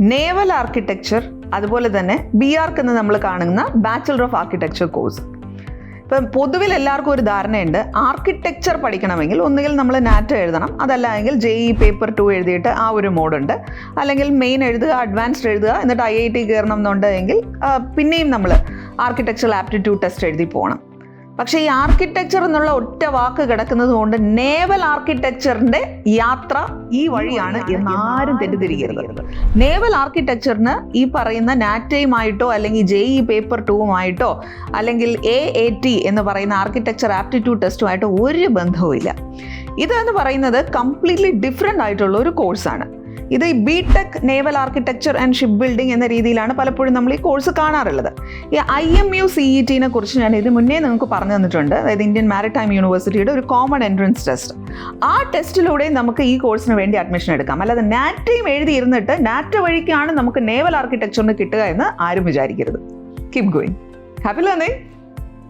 Naval architecture, അതുപോലെ തന്നെ BArch എന്ന് നമ്മൾ കാണുന്ന ബാച്ചലർ ഓഫ് ആർക്കിടെക്ചർ കോഴ്സ്. ഇപ്പം പൊതുവിൽ എല്ലാവർക്കും ഒരു ധാരണയുണ്ട്, ആർക്കിടെക്ചർ പഠിക്കണമെങ്കിൽ ഒന്നുകിൽ നമ്മൾ നാറ്റ് എഴുതണം, അതല്ലെങ്കിൽ JEE പേപ്പർ 2 എഴുതിയിട്ട് ആ ഒരു മോഡുണ്ട്, അല്ലെങ്കിൽ മെയിൻ എഴുതുക, അഡ്വാൻസ്ഡ് എഴുതുക, എന്നിട്ട് IIT കയറണം എന്നുണ്ടെങ്കിൽ പിന്നെയും നമ്മൾ ആർക്കിടെക്ചറൽ ആപ്റ്റിറ്റ്യൂഡ് ടെസ്റ്റ് എഴുതി പോകണം. പക്ഷേ ഈ ആർക്കിടെക്ചർ എന്നുള്ള ഒറ്റ വാക്ക് കിടക്കുന്നത് കൊണ്ട് നേവൽ ആർക്കിടെക്ചറിന്റെ യാത്ര ഈ വഴിയാണ് എന്നാരും തെറ്റിദ്ധരിക്കരുത്. നേവൽ ആർക്കിടെക്ചറിന് ഈ പറയുന്ന നാറ്റയുമായിട്ടോ അല്ലെങ്കിൽ JEE പേപ്പർ 2 അല്ലെങ്കിൽ AAT എന്ന് പറയുന്ന ആർക്കിടെക്ചർ ആപ്റ്റിറ്റ്യൂഡ് ടെസ്റ്റുമായിട്ടോ ഒരു ബന്ധവുമില്ല. ഇതെന്ന് പറയുന്നത് കംപ്ലീറ്റ്ലി ഡിഫറെൻ്റ് ആയിട്ടുള്ള ഒരു കോഴ്സാണ്. ഇത് ഈ BTech naval architecture and ship building എന്ന രീതിയിലാണ് പലപ്പോഴും നമ്മൾ ഈ കോഴ്സ് കാണാറുള്ളത്. ഈ IMU CET-നെ കുറിച്ച് ഞാൻ ഇത് മുന്നേ നിങ്ങൾക്ക് പറഞ്ഞു തന്നിട്ടുണ്ട്. അതായത് ഇന്ത്യൻ മാരിടൈം യൂണിവേഴ്സിറ്റിയുടെ ഒരു കോമൺ എൻട്രൻസ് ടെസ്റ്റ്. ആ ടെസ്റ്റിലൂടെ നമുക്ക് ഈ കോഴ്സിന് വേണ്ടി അഡ്മിഷൻ എടുക്കാം. അല്ലാതെ നാറ്റയും എഴുതിയിരുന്നിട്ട് നാറ്റ വഴിക്കാണ് നമുക്ക് നേവൽ ആർക്കിടെക്ചറിന് കിട്ടുക എന്ന് ആരും വിചാരിക്കരുത്. Keep going. Happy learning.